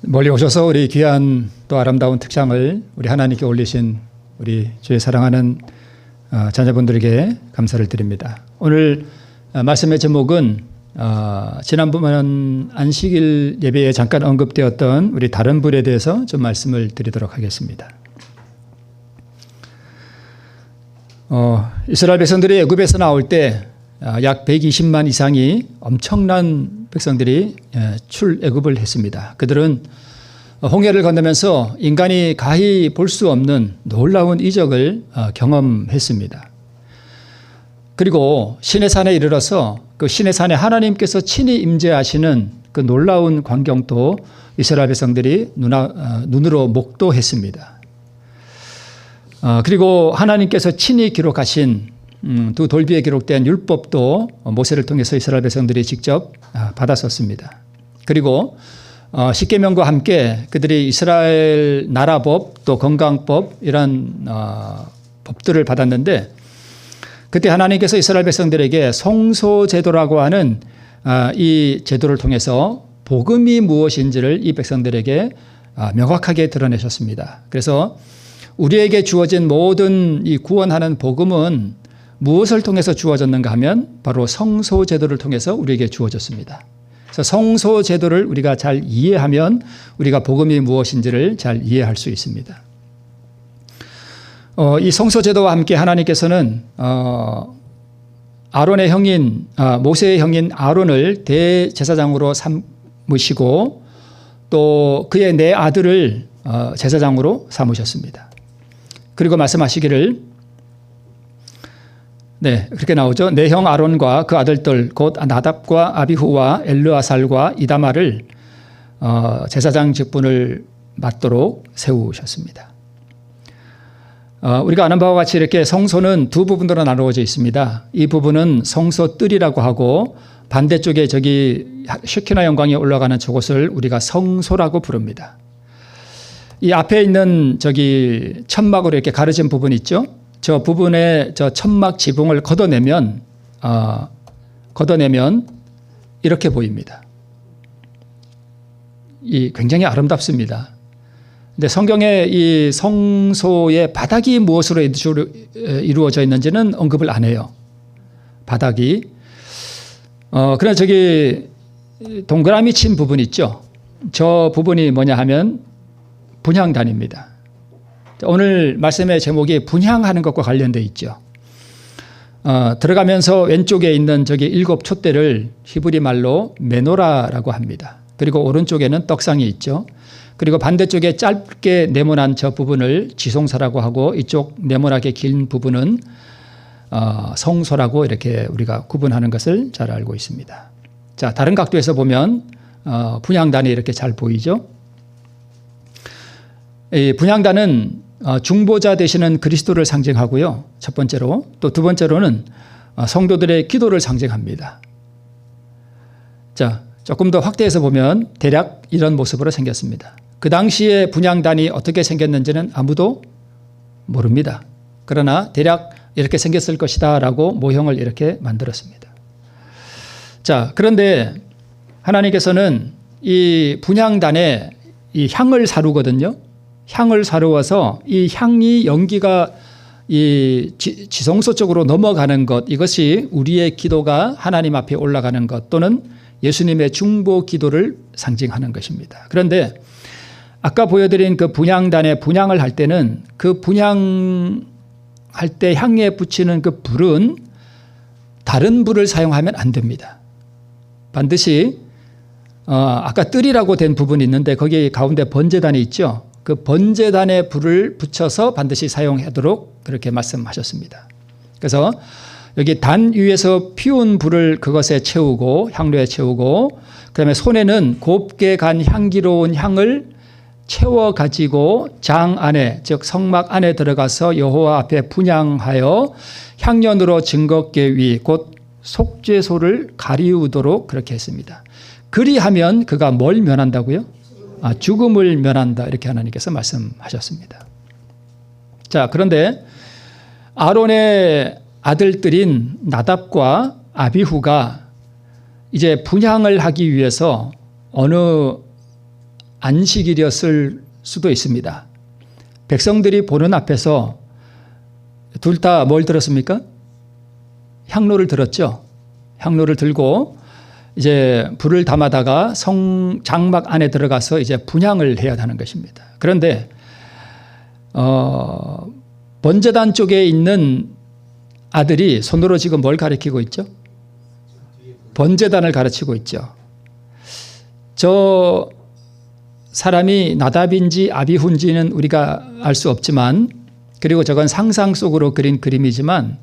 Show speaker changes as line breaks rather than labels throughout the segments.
멀리 오셔서 우리 귀한 또 아름다운 특장을 우리 하나님께 올리신 우리 주의 사랑하는 자녀분들에게 감사를 드립니다. 오늘 말씀의 제목은 지난번 안식일 예배에 잠깐 언급되었던 우리 다른 불에 대해서 좀 말씀을 드리도록 하겠습니다. 이스라엘 백성들이 애굽에서 나올 때 약 120만 이상이 엄청난 백성들이 출애굽을 했습니다. 그들은 홍해를 건너면서 인간이 가히 볼 수 없는 놀라운 이적을 경험했습니다. 그리고 시내산에 이르러서 그 시내산에 하나님께서 친히 임재하시는 그 놀라운 광경도 이스라엘 백성들이 눈으로 목도했습니다. 그리고 하나님께서 친히 기록하신 두 돌비에 기록된 율법도 모세를 통해서 이스라엘 백성들이 직접 받았었습니다. 그리고 십계명과 함께 그들이 이스라엘 나라법 또 건강법 이런 법들을 받았는데, 그때 하나님께서 이스라엘 백성들에게 성소제도라고 하는 이 제도를 통해서 복음이 무엇인지를 이 백성들에게 명확하게 드러내셨습니다. 그래서 우리에게 주어진 모든 이 구원하는 복음은 무엇을 통해서 주어졌는가 하면 바로 성소제도를 통해서 우리에게 주어졌습니다. 그래서 성소제도를 우리가 잘 이해하면 우리가 복음이 무엇인지를 잘 이해할 수 있습니다. 이 성소제도와 함께 하나님께서는 아론의 형인 모세의 형인 아론을 대제사장으로 삼으시고 또 그의 네 아들을 제사장으로 삼으셨습니다. 그리고 말씀하시기를 그렇게 나오죠. 내 형 아론과 그 아들들 곧 나답과 아비후와 엘르아살과 이다마를 제사장 직분을 맡도록 세우셨습니다. 우리가 아는 바와 같이 이렇게 성소는 두 부분으로 나누어져 있습니다. 이 부분은 성소뜰이라고 하고 반대쪽에 저기 쉐키나 영광이 올라가는 저곳을 우리가 성소라고 부릅니다. 이 앞에 있는 저기 천막으로 이렇게 가려진 부분 있죠. 저 부분에 저 천막 지붕을 걷어내면 이렇게 보입니다. 이 굉장히 아름답습니다. 근데 성경에 이 성소의 바닥이 무엇으로 이루어져 있는지는 언급을 안 해요. 바닥이. 그러나 저기 동그라미 친 부분 있죠. 저 부분이 뭐냐 하면 분향단입니다. 오늘 말씀의 제목이 분향하는 것과 관련되어 있죠. 들어가면서 왼쪽에 있는 저기 7 촛대를 히브리 말로 메노라라고 합니다. 그리고 오른쪽에는 떡상이 있죠. 그리고 반대쪽에 짧게 네모난 저 부분을 지송사라고 하고 이쪽 네모나게 긴 부분은 성소라고 이렇게 우리가 구분하는 것을 잘 알고 있습니다. 자, 다른 각도에서 보면 분향단이 이렇게 잘 보이죠. 이 분향단은 중보자 되시는 그리스도를 상징하고요. 첫 번째로, 또 두 번째로는 성도들의 기도를 상징합니다. 자, 조금 더 확대해서 보면 대략 이런 모습으로 생겼습니다. 그 당시에 분향단이 어떻게 생겼는지는 아무도 모릅니다. 그러나 대략 이렇게 생겼을 것이다 라고 모형을 이렇게 만들었습니다. 자, 그런데 하나님께서는 이 분향단에 이 향을 사루거든요. 향을 사루어서 이 향이 연기가 이 지성소 쪽으로 넘어가는 것, 이것이 우리의 기도가 하나님 앞에 올라가는 것 또는 예수님의 중보 기도를 상징하는 것입니다. 그런데 아까 보여드린 그 분향단에 분향을 할 때는 그 분향할 때 향에 붙이는 그 불은 다른 불을 사용하면 안 됩니다. 반드시 아까 뜰이라고 된 부분이 있는데 거기 가운데 번제단이 있죠. 그 번제단에 불을 붙여서 반드시 사용하도록 그렇게 말씀하셨습니다. 그래서 여기 단 위에서 피운 불을 그것에 채우고 향료에 채우고 그다음에 손에는 곱게 간 향기로운 향을 채워 가지고 장 안에 즉 성막 안에 들어가서 여호와 앞에 분향하여 향연으로 증거궤 위 곧 속죄소를 가리우도록 그렇게 했습니다. 그리하면 그가 뭘 면한다고요? 죽음을 면한다 이렇게 하나님께서 말씀하셨습니다. 자, 그런데 아론의 아들들인 나답과 아비후가 이제 분향을 하기 위해서 어느 안식일이었을 수도 있습니다. 백성들이 보는 앞에서 둘 다 뭘 들었습니까? 향로를 들었죠. 향로를 들고 이제 불을 담아다가 장막 안에 들어가서 이제 분향을 해야 하는 것입니다. 그런데 번제단 쪽에 있는 아들이 손으로 지금 뭘 가리키고 있죠? 번제단을 가르치고 있죠. 저 사람이 나답인지 아비훈지는 우리가 알 수 없지만, 그리고 저건 상상 속으로 그린 그림이지만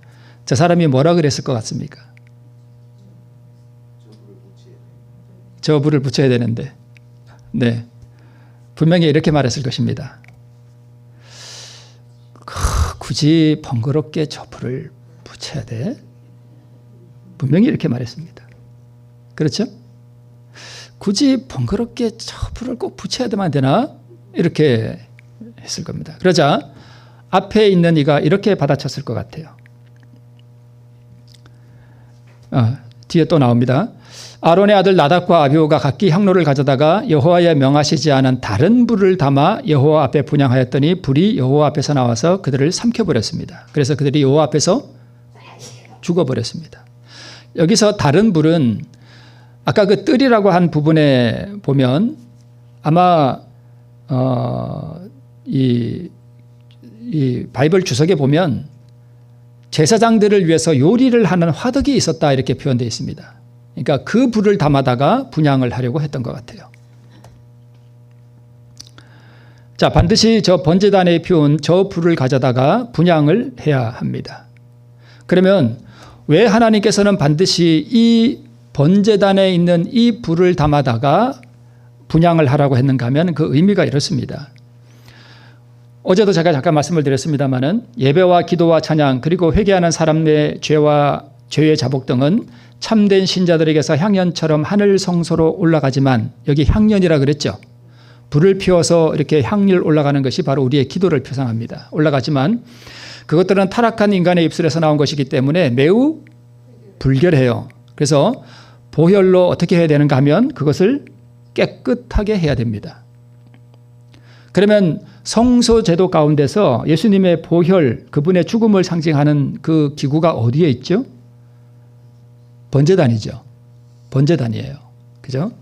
저 사람이 뭐라 그랬을 것 같습니까? 저 불을 붙여야 되는데, 네, 분명히 이렇게 말했을 것입니다. 굳이 번거롭게 저 불을 붙여야 돼? 분명히 이렇게 말했습니다. 그렇죠? 굳이 번거롭게 저 불을 꼭 붙여야 되나? 이렇게 했을 겁니다. 그러자 앞에 있는 이가 이렇게 받아쳤을 것 같아요. 뒤에 또 나옵니다. 아론의 아들 나답과 아비후가 각기 향로를 가져다가 여호와의 명하시지 않은 다른 불을 담아 여호와 앞에 분향하였더니 불이 여호와 앞에서 나와서 그들을 삼켜버렸습니다. 그래서 그들이 여호와 앞에서 죽어버렸습니다. 여기서 다른 불은 아까 그 뜰이라고 한 부분에 보면 아마 이 바이블 주석에 보면 제사장들을 위해서 요리를 하는 화덕이 있었다 이렇게 표현되어 있습니다. 그러니까 그 불을 담아다가 분향을 하려고 했던 것 같아요. 자, 반드시 저 번제단에 피운 저 불을 가져다가 분향을 해야 합니다. 그러면 왜 하나님께서는 반드시 이 번제단에 있는 이 불을 담아다가 분향을 하라고 했는가 하면 그 의미가 이렇습니다. 어제도 제가 잠깐 말씀을 드렸습니다마는 예배와 기도와 찬양 그리고 회개하는 사람의 죄의 자복 등은 참된 신자들에게서 향연처럼 하늘 성소로 올라가지만, 여기 향연이라 그랬죠. 불을 피워서 이렇게 향을 올라가는 것이 바로 우리의 기도를 표상합니다. 올라가지만 그것들은 타락한 인간의 입술에서 나온 것이기 때문에 매우 불결해요. 그래서 보혈로 어떻게 해야 되는가 하면 그것을 깨끗하게 해야 됩니다. 그러면 성소 제도 가운데서 예수님의 보혈, 그분의 죽음을 상징하는 그 기구가 어디에 있죠? 번제단이죠. 번제단이에요. 그죠?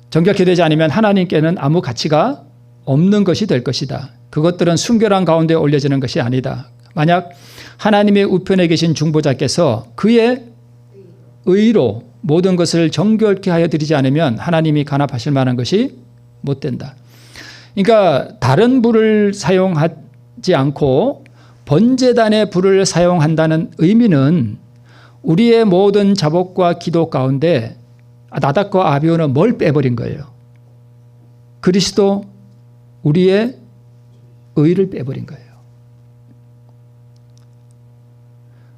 정결케 되지 않으면 하나님께는 아무 가치가 없는 것이 될 것이다. 그것들은 순결한 가운데 올려지는 것이 아니다. 만약 하나님의 우편에 계신 중보자께서 그의 의로 모든 것을 정결케 하여 드리지 않으면 하나님이 간합하실 만한 것이 못 된다. 그러니까 다른 불을 사용하지 않고 번제단의 불을 사용한다는 의미는 우리의 모든 자복과 기도 가운데 나답과 아비후는 뭘 빼버린 거예요? 그리스도, 우리의 의를 빼버린 거예요.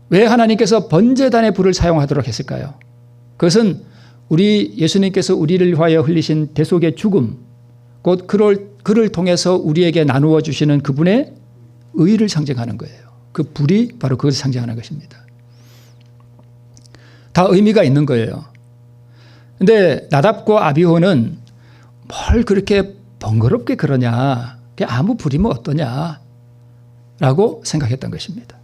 왜 하나님께서 번제단의 불을 사용하도록 했을까요? 그것은 예수님께서 우리를 위하여 흘리신 대속의 죽음, 곧 그를 통해서 우리에게 나누어 주시는 그분의 의를 상징하는 거예요. 그 불이 바로 그것을 상징하는 것입니다. 다 의미가 있는 거예요. 그런데 나답과 아비후는 뭘 그렇게 번거롭게 그러냐, 그냥 아무 불이면 어떠냐 라고 생각했던 것입니다.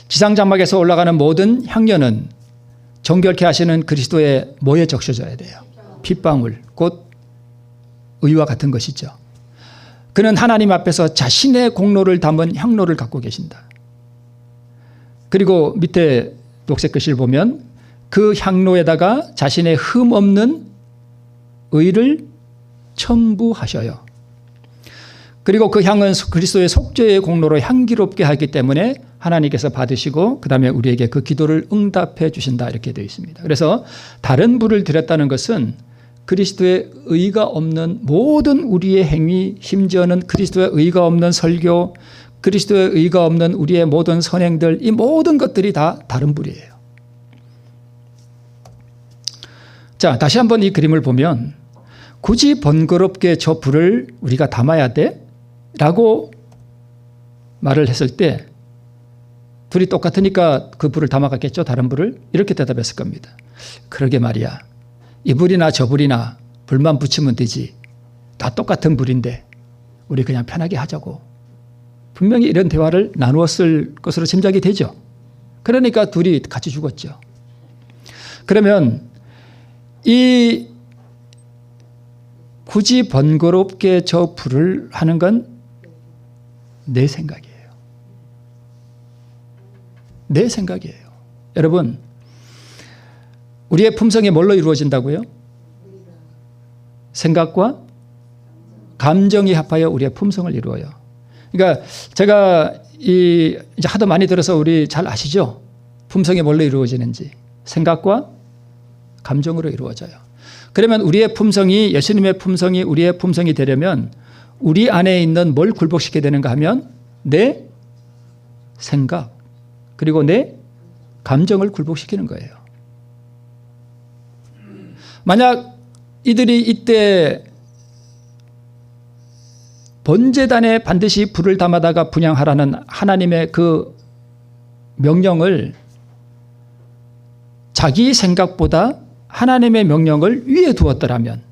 지상장막에서 올라가는 모든 향연은 정결케 하시는 그리스도의 뭐에 적셔져야 돼요? 핏방울, 곧 의와 같은 것이죠. 그는 하나님 앞에서 자신의 공로를 담은 향로를 갖고 계신다. 그리고 밑에 녹색 글씨를 보면 그 향로에다가 자신의 흠 없는 의를 첨부하셔요. 그리고 그 향은 그리스도의 속죄의 공로로 향기롭게 하기 때문에 하나님께서 받으시고 그 다음에 우리에게 그 기도를 응답해 주신다 이렇게 되어 있습니다. 그래서 다른 불을 드렸다는 것은 그리스도의 의가 없는 모든 우리의 행위, 심지어는 그리스도의 의가 없는 설교, 그리스도의 의가 없는 우리의 모든 선행들, 이 모든 것들이 다 다른 불이에요. 자, 다시 한번 이 그림을 보면 굳이 번거롭게 저 불을 우리가 담아야 돼? 라고 말을 했을 때 둘이 똑같으니까 그 불을 담아갔겠죠? 다른 불을? 이렇게 대답했을 겁니다. 그러게 말이야. 이 불이나 저 불이나 불만 붙이면 되지. 다 똑같은 불인데 우리 그냥 편하게 하자고. 분명히 이런 대화를 나누었을 것으로 짐작이 되죠. 그러니까 둘이 같이 죽었죠. 그러면 이 굳이 번거롭게 저 불을 하는 건 내 생각이에요. 내 생각이에요. 여러분, 우리의 품성이 뭘로 이루어진다고요? 생각과 감정이 합하여 우리의 품성을 이루어요. 그러니까 제가 이제 하도 많이 들어서 우리 잘 아시죠? 품성이 뭘로 이루어지는지. 생각과 감정으로 이루어져요. 그러면 우리의 품성이, 예수님의 품성이 우리의 품성이 되려면 우리 안에 있는 뭘 굴복시켜야 되는가 하면 내 생각 그리고 내 감정을 굴복시키는 거예요. 만약 이들이 이때 번제단에 반드시 불을 담아다가 분향하라는 하나님의 그 명령을 자기 생각보다 하나님의 명령을 위에 두었더라면,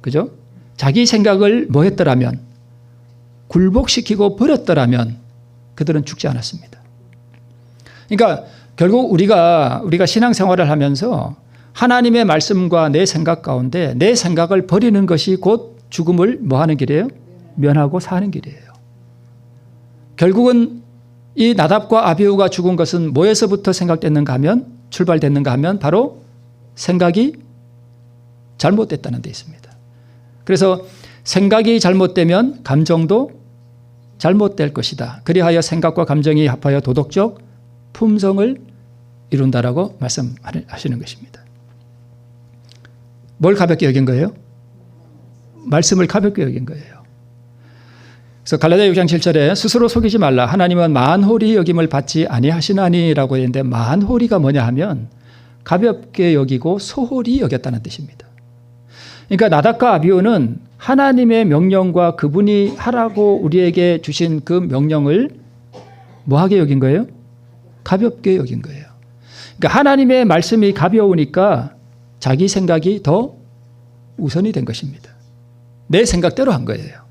그죠? 자기 생각을 뭐 했더라면, 굴복시키고 버렸더라면 그들은 죽지 않았습니다. 그러니까 결국 우리가 신앙생활을 하면서 하나님의 말씀과 내 생각 가운데 내 생각을 버리는 것이 곧 죽음을 뭐 하는 길이에요? 면하고 사는 길이에요. 결국은 이 나답과 아비후가 죽은 것은 뭐에서부터 생각됐는가 하면, 출발됐는가 하면 바로 생각이 잘못됐다는 데 있습니다. 그래서 생각이 잘못되면 감정도 잘못될 것이다. 그리하여 생각과 감정이 합하여 도덕적 품성을 이룬다라고 말씀하시는 것입니다. 뭘 가볍게 여긴 거예요? 말씀을 가볍게 여긴 거예요. 그래서 갈라디아 6장 7절에 스스로 속이지 말라. 하나님은 만홀히 여김을 받지 아니하시나니라고 했는데, 만홀히가 뭐냐 하면 가볍게 여기고 소홀히 여겼다는 뜻입니다. 그러니까 나답과 아비후는 하나님의 명령과 그분이 하라고 우리에게 주신 그 명령을 뭐하게 여긴 거예요? 가볍게 여긴 거예요. 그러니까 하나님의 말씀이 가벼우니까 자기 생각이 더 우선이 된 것입니다. 내 생각대로 한 거예요.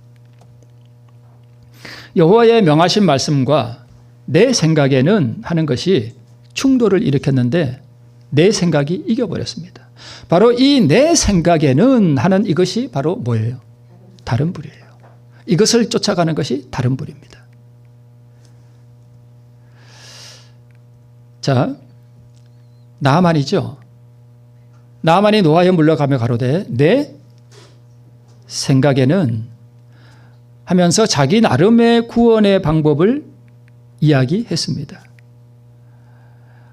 여호와의 명하신 말씀과 내 생각에는 하는 것이 충돌을 일으켰는데 내 생각이 이겨버렸습니다. 바로 이 내 생각에는 하는 이것이 바로 뭐예요? 다른 불이에요. 이것을 쫓아가는 것이 다른 불입니다. 자, 나아만이죠. 나아만이 노하여 물러가며 가로되 내 생각에는 하면서 자기 나름의 구원의 방법을 이야기했습니다.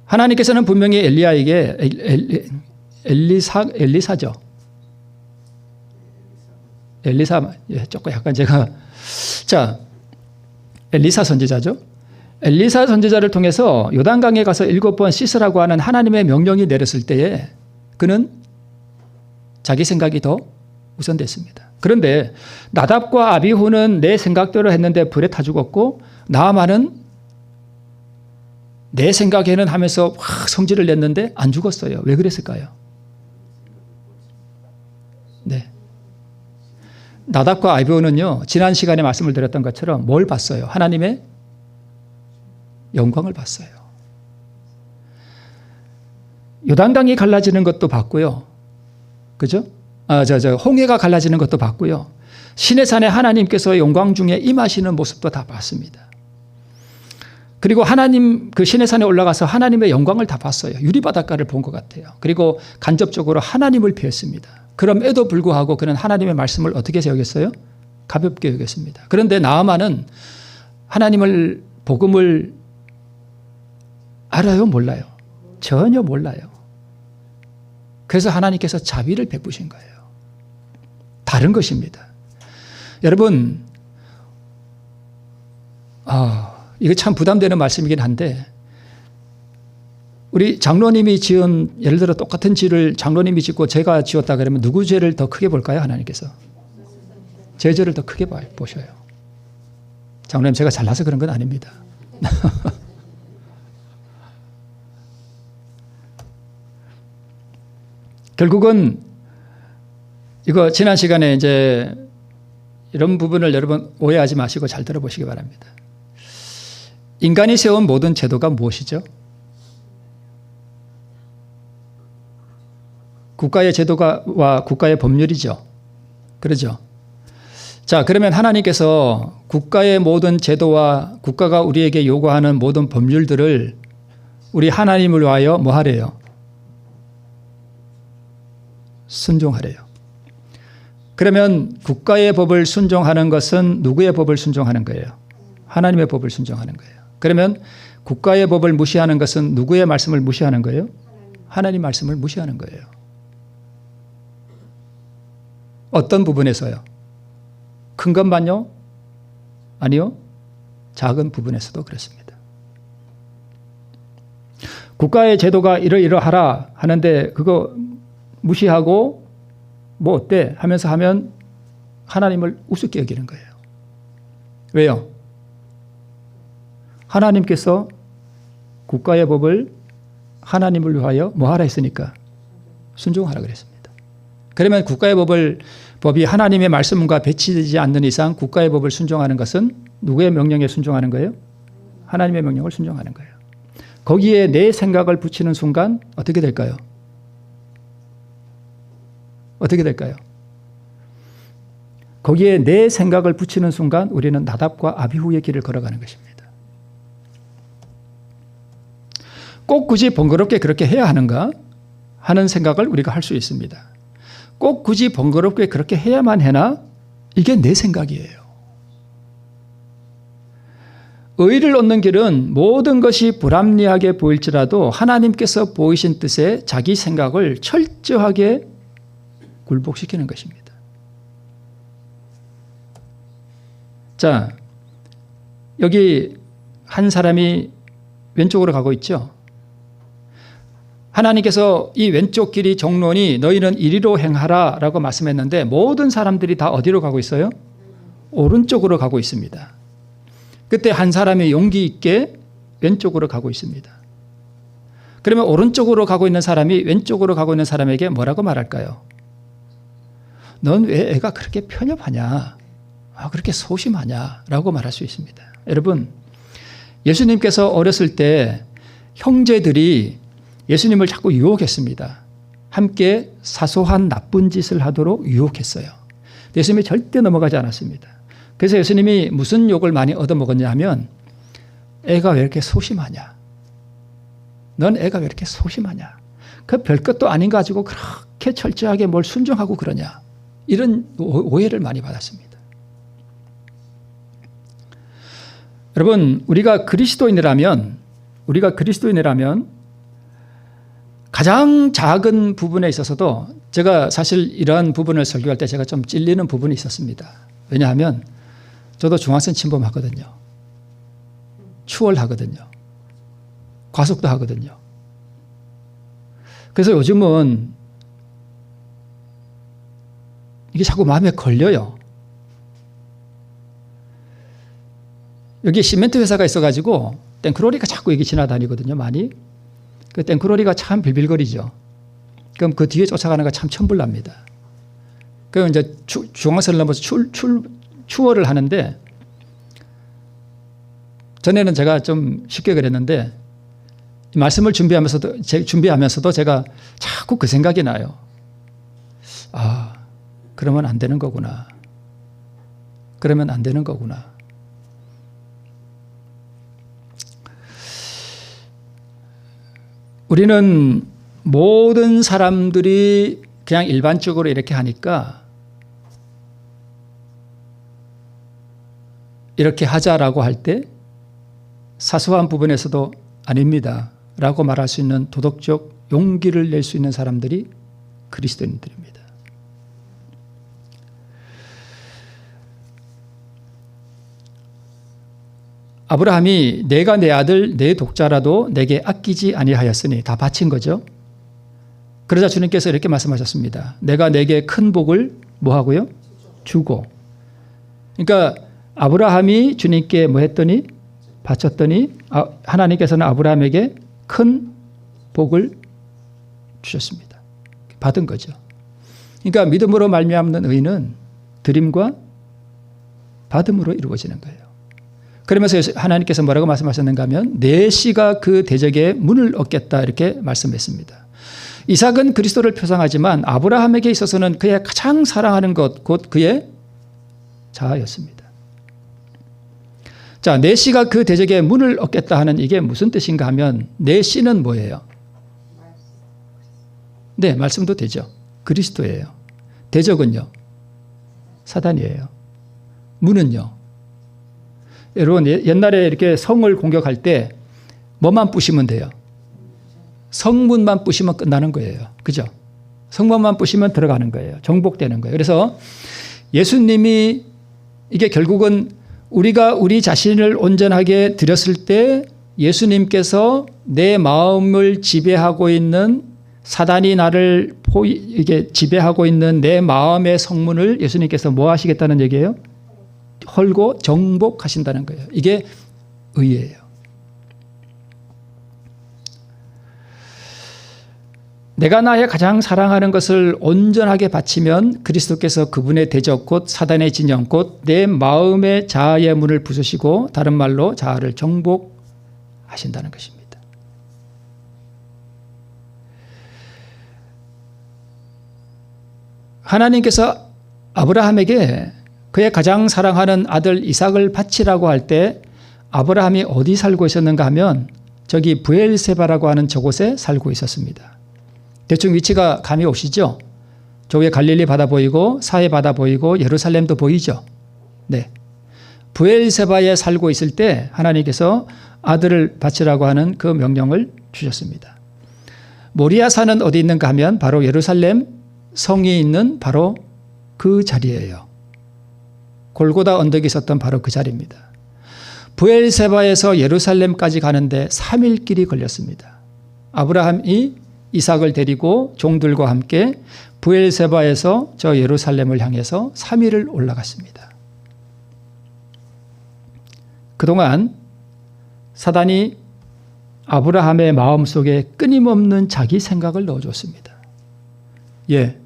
하나님께서는 분명히 엘리야에게 엘리사죠. 엘리사, 조금 약간 제가, 자, 엘리사 선지자죠. 엘리사 선지자를 통해서 요단강에 가서 7번 씻으라고 하는 하나님의 명령이 내렸을 때에 그는 자기 생각이 더 우선됐습니다. 그런데 나답과 아비후는 내 생각대로 했는데 불에 타 죽었고, 나아만은 내 생각에는 하면서 확 성질을 냈는데 안 죽었어요. 왜 그랬을까요? 네. 나답과 아비후는요, 지난 시간에 말씀을 드렸던 것처럼 뭘 봤어요? 하나님의 영광을 봤어요. 요단강이 갈라지는 것도 봤고요. 그죠? 홍해가 갈라지는 것도 봤고요. 시내산에 하나님께서 영광 중에 임하시는 모습도 다 봤습니다. 그리고 하나님, 그 시내산에 올라가서 하나님의 영광을 다 봤어요. 유리바닷가를 본 것 같아요. 그리고 간접적으로 하나님을 피했습니다. 그럼에도 불구하고 그는 하나님의 말씀을 어떻게 여겼어요? 가볍게 여겼습니다. 그런데 나아만은 하나님을, 복음을 알아요? 몰라요? 전혀 몰라요. 그래서 하나님께서 자비를 베푸신 거예요. 다른 것입니다. 여러분, 이거 참 부담되는 말씀이긴 한데, 우리 장로님이 지은, 예를 들어 똑같은 죄를 장로님이 짓고 제가 지었다 그러면 누구 죄를 더 크게 볼까요? 하나님께서 제 죄를 더 크게 보셔요. 장로님, 제가 잘나서 그런 건 아닙니다. 결국은 이거 지난 시간에 이제 이런 부분을 여러분 오해하지 마시고 잘 들어보시기 바랍니다. 인간이 세운 모든 제도가 무엇이죠? 국가의 제도와 국가의 법률이죠. 그러죠? 자, 그러면 하나님께서 국가의 모든 제도와 국가가 우리에게 요구하는 모든 법률들을 우리 하나님을 위하여 뭐 하래요? 순종하래요. 그러면 국가의 법을 순종하는 것은 누구의 법을 순종하는 거예요? 하나님의 법을 순종하는 거예요. 그러면 국가의 법을 무시하는 것은 누구의 말씀을 무시하는 거예요? 하나님 말씀을 무시하는 거예요. 어떤 부분에서요? 큰 것만요? 아니요. 작은 부분에서도 그렇습니다. 국가의 제도가 이러이러하라 하는데 그거 무시하고 뭐 어때 하면서 하면 하나님을 우습게 여기는 거예요. 왜요? 하나님께서 국가의 법을 하나님을 위하여 뭐 하라 했으니까 순종하라 그랬습니다. 그러면 국가의 법이 하나님의 말씀과 배치되지 않는 이상 국가의 법을 순종하는 것은 누구의 명령에 순종하는 거예요? 하나님의 명령을 순종하는 거예요. 거기에 내 생각을 붙이는 순간 어떻게 될까요? 어떻게 될까요? 거기에 내 생각을 붙이는 순간 우리는 나답과 아비후의 길을 걸어가는 것입니다. 꼭 굳이 번거롭게 그렇게 해야 하는가 하는 생각을 우리가 할 수 있습니다. 꼭 굳이 번거롭게 그렇게 해야만 해나? 이게 내 생각이에요. 의를 얻는 길은 모든 것이 불합리하게 보일지라도 하나님께서 보이신 뜻에 자기 생각을 철저하게 굴복시키는 것입니다. 자, 여기 한 사람이 왼쪽으로 가고 있죠. 하나님께서 이 왼쪽 길이 정론이 너희는 이리로 행하라 라고 말씀했는데 모든 사람들이 다 어디로 가고 있어요? 오른쪽으로 가고 있습니다. 그때 한 사람이 용기 있게 왼쪽으로 가고 있습니다. 그러면 오른쪽으로 가고 있는 사람이 왼쪽으로 가고 있는 사람에게 뭐라고 말할까요? 넌 왜 애가 그렇게 편협하냐? 그렇게 소심하냐? 라고 말할 수 있습니다. 여러분, 예수님께서 어렸을 때 형제들이 예수님을 자꾸 유혹했습니다. 함께 사소한 나쁜 짓을 하도록 유혹했어요. 예수님이 절대 넘어가지 않았습니다. 그래서 예수님이 무슨 욕을 많이 얻어먹었냐 하면 애가 왜 이렇게 소심하냐? 넌 애가 왜 이렇게 소심하냐? 그 별것도 아닌 거 가지고 그렇게 철저하게 뭘 순종하고 그러냐? 이런 오해를 많이 받았습니다. 여러분, 우리가 그리스도인이라면 가장 작은 부분에 있어서도 제가 사실 이러한 부분을 설교할 때 제가 좀 찔리는 부분이 있었습니다. 왜냐하면 저도 중앙선 침범하거든요. 추월하거든요. 과속도 하거든요. 그래서 요즘은 이게 자꾸 마음에 걸려요. 여기 시멘트 회사가 있어가지고 땡크로리가 자꾸 여기 지나다니거든요. 많이. 그 땡크로리가 참 빌빌거리죠. 그럼 그 뒤에 쫓아가는 거 참 천불납니다. 그럼 이제 중앙선을 넘어서 추월을 하는데 전에는 제가 좀 쉽게 그랬는데 말씀을 준비하면서도 제가 자꾸 그 생각이 나요. 그러면 안 되는 거구나. 그러면 안 되는 거구나. 우리는 모든 사람들이 그냥 일반적으로 이렇게 하니까 이렇게 하자라고 할 때 사소한 부분에서도 아닙니다 라고 말할 수 있는 도덕적 용기를 낼 수 있는 사람들이 그리스도인들입니다. 아브라함이 내가 내 아들 내 독자라도 내게 아끼지 아니하였으니 다 바친 거죠. 그러자 주님께서 이렇게 말씀하셨습니다. 내가 내게 큰 복을 뭐 하고요? 주고. 그러니까 아브라함이 주님께 뭐 했더니 바쳤더니 하나님께서는 아브라함에게 큰 복을 주셨습니다. 받은 거죠. 그러니까 믿음으로 말미암는 의는 드림과 받음으로 이루어지는 거예요. 그러면서 하나님께서 뭐라고 말씀하셨는가 하면 내 씨가 그 대적의 문을 얻겠다 이렇게 말씀했습니다. 이삭은 그리스도를 표상하지만 아브라함에게 있어서는 그의 가장 사랑하는 것 곧 그의 자아였습니다. 자, 내 씨가 그 대적의 문을 얻겠다 하는 이게 무슨 뜻인가 하면 내 씨는 뭐예요? 네, 말씀도 되죠. 그리스도예요. 대적은요? 사단이에요. 문은요? 여러분 옛날에 이렇게 성을 공격할 때 뭐만 부시면 돼요? 성문만 부시면 끝나는 거예요. 그죠? 성문만 부시면 들어가는 거예요. 정복되는 거예요. 그래서 예수님이 이게 결국은 우리가 우리 자신을 온전하게 드렸을 때 예수님께서 내 마음을 지배하고 있는 사단이 나를 이게 지배하고 있는 내 마음의 성문을 예수님께서 뭐 하시겠다는 얘기예요? 헐고 정복하신다는 거예요. 이게 의예요. 내가 나의 가장 사랑하는 것을 온전하게 바치면 그리스도께서 그분의 대적 곧 사단의 진영 곧 내 마음의 자아의 문을 부수시고 다른 말로 자아를 정복하신다는 것입니다. 하나님께서 아브라함에게 그의 가장 사랑하는 아들 이삭을 바치라고 할 때 아브라함이 어디 살고 있었는가 하면 저기 브엘세바라고 하는 저곳에 살고 있었습니다. 대충 위치가 감이 오시죠? 저기에 갈릴리 바다 보이고 사해 바다 보이고 예루살렘도 보이죠? 네. 브엘세바에 살고 있을 때 하나님께서 아들을 바치라고 하는 그 명령을 주셨습니다. 모리아산은 어디 있는가 하면 바로 예루살렘 성이 있는 바로 그 자리예요. 골고다 언덕이 있었던 바로 그 자리입니다. 브엘세바에서 예루살렘까지 가는데 3일 길이 걸렸습니다. 아브라함이 이삭을 데리고 종들과 함께 브엘세바에서 저 예루살렘을 향해서 3일을 올라갔습니다. 그동안 사단이 아브라함의 마음속에 끊임없는 자기 생각을 넣어줬습니다. 예,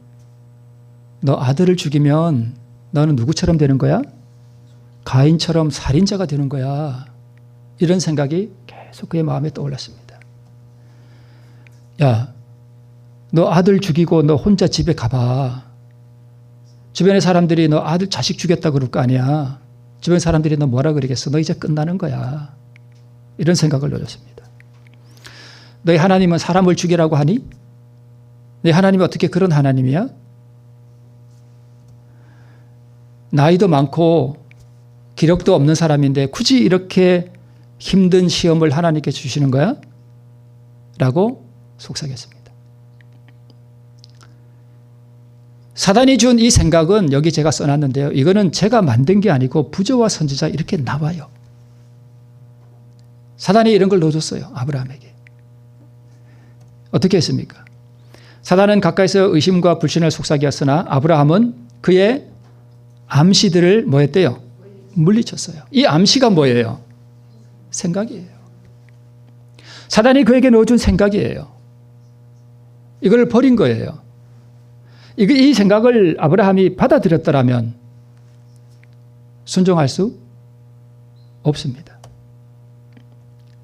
너 아들을 죽이면 너는 누구처럼 되는 거야? 가인처럼 살인자가 되는 거야. 이런 생각이 계속 그의 마음에 떠올랐습니다. 야, 너 아들 죽이고 너 혼자 집에 가봐. 주변의 사람들이 너 아들 자식 죽였다 그럴 거 아니야. 주변 사람들이 너 뭐라 그러겠어. 너 이제 끝나는 거야. 이런 생각을 넣어줬습니다. 너희 하나님은 사람을 죽이라고 하니? 너희 하나님이 어떻게 그런 하나님이야? 나이도 많고 기력도 없는 사람인데 굳이 이렇게 힘든 시험을 하나님께 주시는 거야? 라고 속삭였습니다. 사단이 준 이 생각은 여기 제가 써놨는데요. 이거는 제가 만든 게 아니고 부조와 선지자 이렇게 나와요. 사단이 이런 걸 넣어줬어요. 아브라함에게. 어떻게 했습니까? 사단은 가까이서 의심과 불신을 속삭였으나 아브라함은 그의 암시들을 뭐 했대요? 물리쳤어요. 이 암시가 뭐예요? 생각이에요. 사단이 그에게 넣어준 생각이에요. 이걸 버린 거예요. 이 생각을 아브라함이 받아들였더라면 순종할 수 없습니다.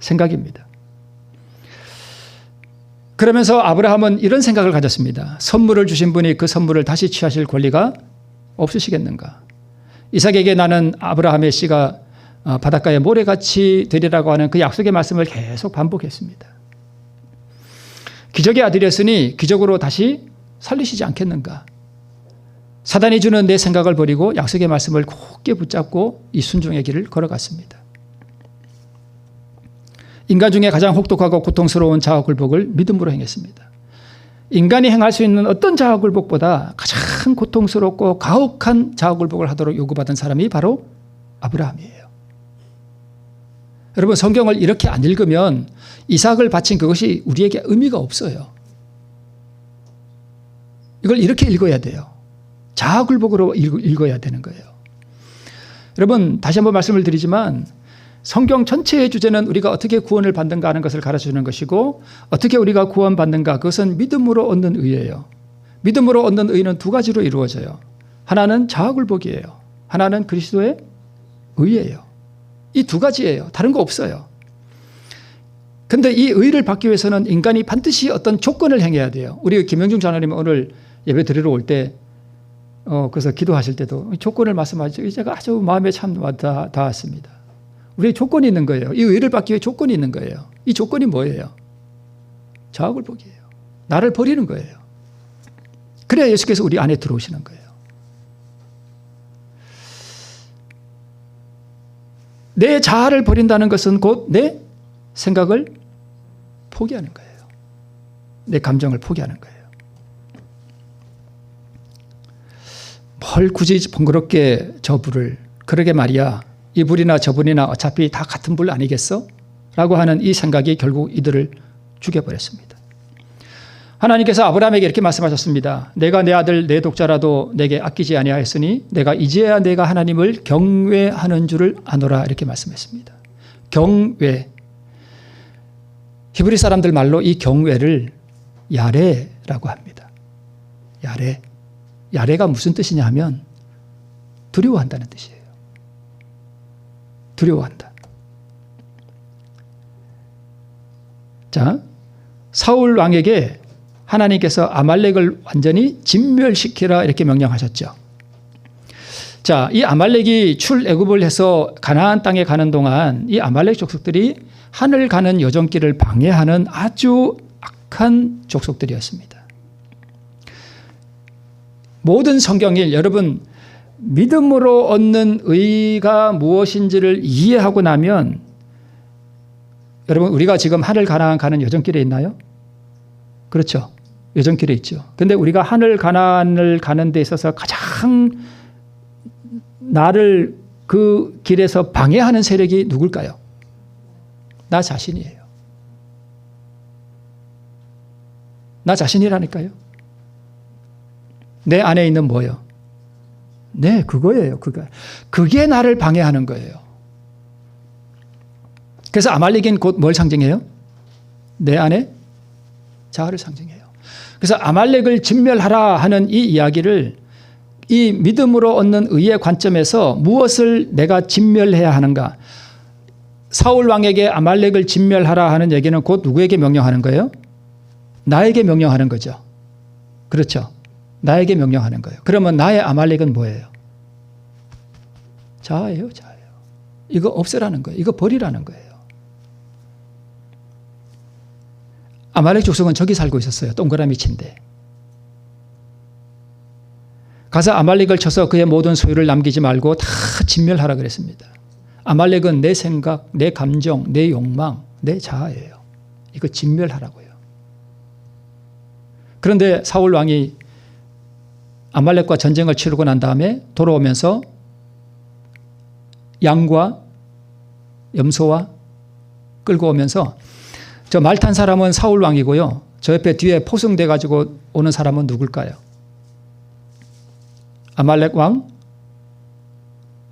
생각입니다. 그러면서 아브라함은 이런 생각을 가졌습니다. 선물을 주신 분이 그 선물을 다시 취하실 권리가 없으시겠는가? 이삭에게 나는 아브라함의 씨가 바닷가에 모래같이 되리라고 하는 그 약속의 말씀을 계속 반복했습니다. 기적의 아들이었으니 기적으로 다시 살리시지 않겠는가? 사단이 주는 내 생각을 버리고 약속의 말씀을 굳게 붙잡고 이 순종의 길을 걸어갔습니다. 인간 중에 가장 혹독하고 고통스러운 자아굴복을 믿음으로 행했습니다. 인간이 행할 수 있는 어떤 자아굴복보다 가장 고통스럽고 가혹한 자아굴복을 하도록 요구받은 사람이 바로 아브라함이에요. 여러분 성경을 이렇게 안 읽으면 이삭을 바친 그것이 우리에게 의미가 없어요. 이걸 이렇게 읽어야 돼요. 자아굴복으로 읽어야 되는 거예요. 여러분 다시 한번 말씀을 드리지만 성경 전체의 주제는 우리가 어떻게 구원을 받는가 하는 것을 가르쳐주는 것이고 어떻게 우리가 구원받는가 그것은 믿음으로 얻는 의예요. 믿음으로 얻는 의는 두 가지로 이루어져요. 하나는 자아굴복이에요. 하나는 그리스도의 의예요. 이 두 가지예요. 다른 거 없어요. 근데 이 의를 받기 위해서는 인간이 반드시 어떤 조건을 행해야 돼요. 우리 김영중 장로님 오늘 예배 드리러 올 때 그래서 기도하실 때도 조건을 말씀하시죠. 제가 아주 마음에 참 닿았습니다. 우리 조건이 있는 거예요. 이 의를 받기 위해 조건이 있는 거예요. 이 조건이 뭐예요? 자아굴복이에요. 나를 버리는 거예요. 그래야 예수께서 우리 안에 들어오시는 거예요. 내 자아를 버린다는 것은 곧 내 생각을 포기하는 거예요. 내 감정을 포기하는 거예요. 뭘 굳이 번거롭게 저 불을, 그러게 말이야, 이 불이나 저 불이나 어차피 다 같은 불 아니겠어? 라고 하는 이 생각이 결국 이들을 죽여버렸습니다. 하나님께서 아브라함에게 이렇게 말씀하셨습니다. 내가 내 아들 내 독자라도 내게 아끼지 아니하였으니 내가 이제야 내가 하나님을 경외하는 줄을 아노라, 이렇게 말씀했습니다. 경외. 히브리 사람들 말로 이 경외를 야레라고 합니다. 야레. 야레가 무슨 뜻이냐 하면 두려워한다는 뜻이에요. 두려워한다. 자, 사울 왕에게 하나님께서 아말렉을 완전히 진멸시키라 이렇게 명령하셨죠. 자, 이 아말렉이 출애굽을 해서 가나안 땅에 가는 동안 이 아말렉 족속들이 하늘 가는 여정길을 방해하는 아주 악한 족속들이었습니다. 모든 성경일 여러분 믿음으로 얻는 의가 무엇인지를 이해하고 나면, 여러분 우리가 지금 하늘 가나안 가는 여정길에 있나요? 그렇죠. 여정길에 있죠. 근데 우리가 하늘 가나안을 가는 데 있어서 가장 나를 그 길에서 방해하는 세력이 누굴까요? 나 자신이에요. 나 자신이라니까요. 내 안에 있는 뭐예요? 네, 그거예요. 그게 나를 방해하는 거예요. 그래서 아말렉은 곧 뭘 상징해요? 내 안에 자아를 상징해요. 그래서 아말렉을 진멸하라 하는 이 이야기를 이 믿음으로 얻는 의의 관점에서 무엇을 내가 진멸해야 하는가? 사울 왕에게 아말렉을 진멸하라 하는 얘기는 곧 누구에게 명령하는 거예요? 나에게 명령하는 거죠. 그렇죠. 나에게 명령하는 거예요. 그러면 나의 아말렉은 뭐예요? 자아예요, 자아예요. 이거 없애라는 거예요. 이거 버리라는 거예요. 아말렉 족속은 저기 살고 있었어요. 동그라미 친데. 가서 아말렉을 쳐서 그의 모든 소유를 남기지 말고 다 진멸하라 그랬습니다. 아말렉은 내 생각, 내 감정, 내 욕망, 내 자아예요. 이거 진멸하라고요. 그런데 사울 왕이 아말렉과 전쟁을 치르고 난 다음에 돌아오면서 양과 염소와 끌고 오면서, 저 말 탄 사람은 사울 왕이고요. 저 옆에 뒤에 포승돼 가지고 오는 사람은 누굴까요? 아말렉 왕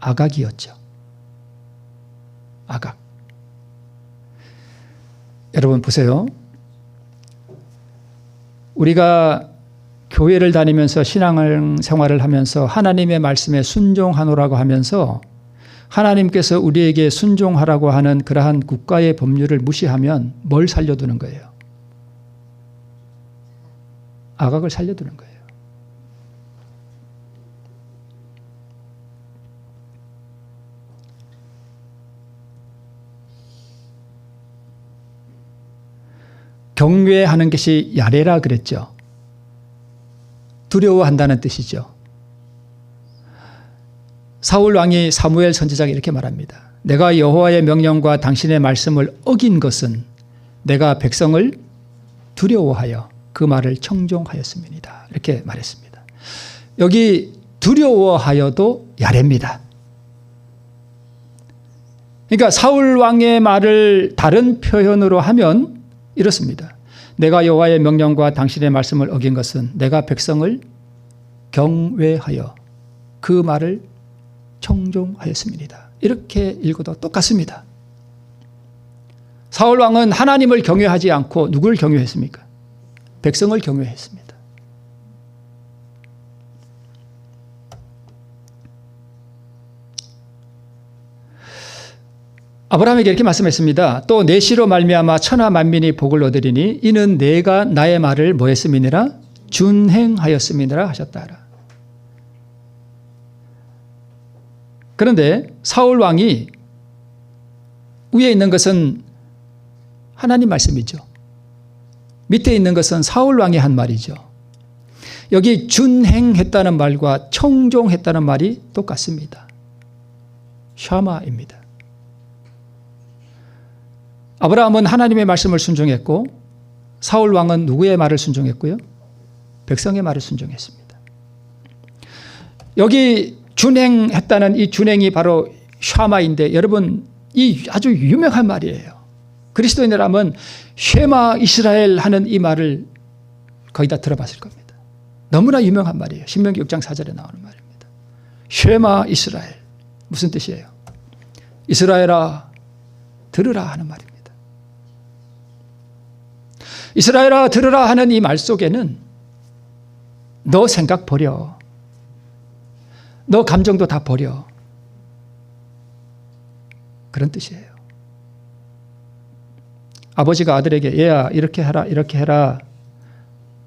아각이었죠. 아각. 여러분 보세요. 우리가 교회를 다니면서 신앙생활을 하면서 하나님의 말씀에 순종하노라고 하면서 하나님께서 우리에게 순종하라고 하는 그러한 국가의 법률을 무시하면 뭘 살려두는 거예요? 아각을 살려두는 거예요. 경외하는 것이 야레라 그랬죠. 두려워한다는 뜻이죠. 사울 왕이 사무엘 선지자에게 이렇게 말합니다. 내가 여호와의 명령과 당신의 말씀을 어긴 것은 내가 백성을 두려워하여 그 말을 청종하였음이니이다. 이렇게 말했습니다. 여기 두려워하여도 야레입니다. 그러니까 사울 왕의 말을 다른 표현으로 하면 이렇습니다. 내가 여호와의 명령과 당신의 말씀을 어긴 것은 내가 백성을 경외하여 그 말을 청종하였음이니이다. 이렇게 읽어도 똑같습니다. 사울 왕은 하나님을 경외하지 않고 누구를 경외했습니까? 백성을 경외했습니다. 아브라함에게 이렇게 말씀했습니다. 또 내 씨로 말미암아 천하 만민이 복을 얻으리니 이는 내가 나의 말을 뭐 했음이니라? 준행하였음이니라 하셨다. 그런데 사울 왕이 위에 있는 것은 하나님 말씀이죠. 밑에 있는 것은 사울 왕이 한 말이죠. 여기 준행했다는 말과 청종했다는 말이 똑같습니다. 샤마입니다. 아브라함은 하나님의 말씀을 순종했고 사울 왕은 누구의 말을 순종했고요? 백성의 말을 순종했습니다. 여기 준행했다는 이 준행이 바로 샤마인데 여러분 이 아주 유명한 말이에요. 그리스도인이라면 쉐마 이스라엘 하는 이 말을 거의 다 들어봤을 겁니다. 너무나 유명한 말이에요. 신명기 6장 4절에 나오는 말입니다. 쉐마 이스라엘. 무슨 뜻이에요? 이스라엘아 들으라 하는 말입니다. 이스라엘아 들으라 하는 이 말 속에는 너 생각 버려. 너 감정도 다 버려. 그런 뜻이에요. 아버지가 아들에게 얘야 이렇게 해라 이렇게 해라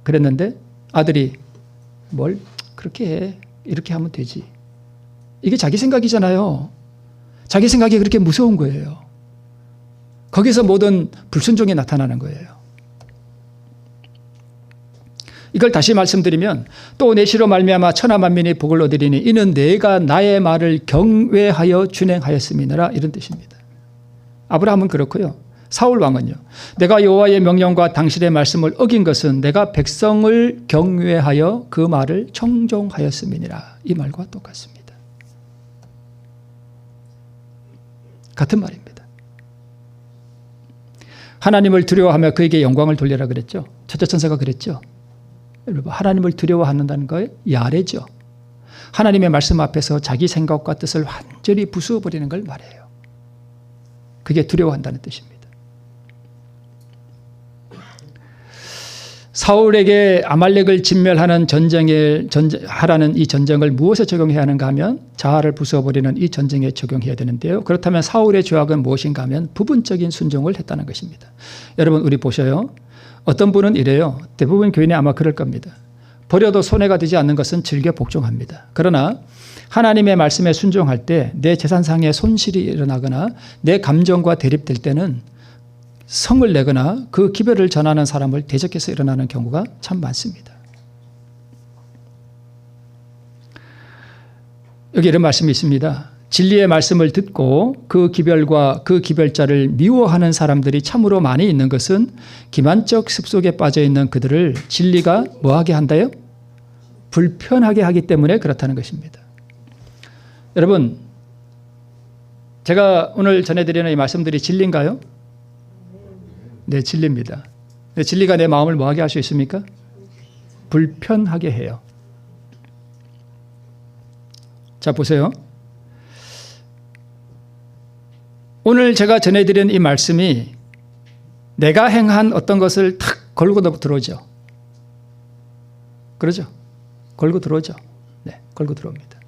그랬는데 아들이 뭘 그렇게 해. 이렇게 하면 되지. 이게 자기 생각이잖아요. 자기 생각이 그렇게 무서운 거예요. 거기서 모든 불순종이 나타나는 거예요. 이걸 다시 말씀드리면 또 내 씨로 말미암아 천하 만민이 복을 얻으리니 이는 내가 나의 말을 경외하여 준행하였음이니라 이런 뜻입니다. 아브라함은 그렇고요. 사울 왕은요. 내가 여호와의 명령과 당신의 말씀을 어긴 것은 내가 백성을 경외하여 그 말을 청종하였음이니라 이 말과 똑같습니다. 같은 말입니다. 하나님을 두려워하며 그에게 영광을 돌리라 그랬죠. 첫째 천사가 그랬죠. 여러분 하나님을 두려워한다는 거예요. 야레죠. 하나님의 말씀 앞에서 자기 생각과 뜻을 완전히 부수어버리는 걸 말해요. 그게 두려워한다는 뜻입니다. 사울에게 아말렉을 진멸하는 하라는 이 전쟁을 무엇에 적용해야 하는가 하면 자아를 부수어버리는 이 전쟁에 적용해야 되는데요. 그렇다면 사울의 죄악은 무엇인가 하면 부분적인 순종을 했다는 것입니다. 여러분 우리 보셔요. 어떤 분은 이래요. 대부분 교인이 아마 그럴 겁니다. 버려도 손해가 되지 않는 것은 즐겨 복종합니다. 그러나 하나님의 말씀에 순종할 때 내 재산상의 손실이 일어나거나 내 감정과 대립될 때는 성을 내거나 그 기별을 전하는 사람을 대적해서 일어나는 경우가 참 많습니다. 여기 이런 말씀이 있습니다. 진리의 말씀을 듣고 그 기별과 그 기별자를 미워하는 사람들이 참으로 많이 있는 것은 기만적 습속에 빠져 있는 그들을 진리가 뭐하게 한다요? 불편하게 하기 때문에 그렇다는 것입니다. 여러분, 제가 오늘 전해드리는 이 말씀들이 진리인가요? 네, 진리입니다. 네, 진리가 내 마음을 뭐하게 할 수 있습니까? 불편하게 해요. 자, 보세요. 오늘 제가 전해드린 이 말씀이 내가 행한 어떤 것을 탁 걸고 들어오죠. 그러죠? 걸고 들어오죠. 네, 걸고 들어옵니다.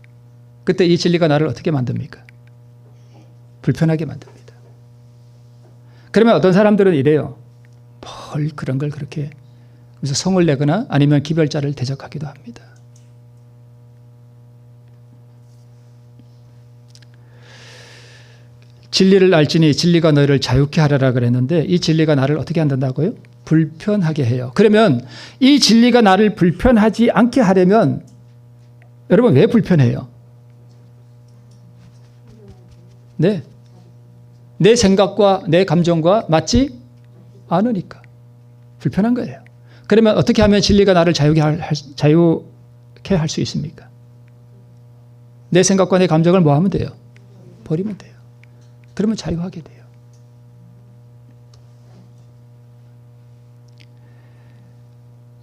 그때 이 진리가 나를 어떻게 만듭니까? 불편하게 만듭니다. 그러면 어떤 사람들은 이래요. 뭘 그런 걸 그렇게 그래서 성을 내거나 아니면 기별자를 대적하기도 합니다. 진리를 알지니 진리가 너희를 자유케 하리라 그랬는데 이 진리가 나를 어떻게 한다고요? 불편하게 해요. 그러면 이 진리가 나를 불편하지 않게 하려면 여러분 왜 불편해요? 네. 내 생각과 내 감정과 맞지 않으니까 불편한 거예요. 그러면 어떻게 하면 진리가 나를 자유케 할 수 있습니까? 내 생각과 내 감정을 뭐 하면 돼요? 버리면 돼요. 그러면 자유하게 돼요.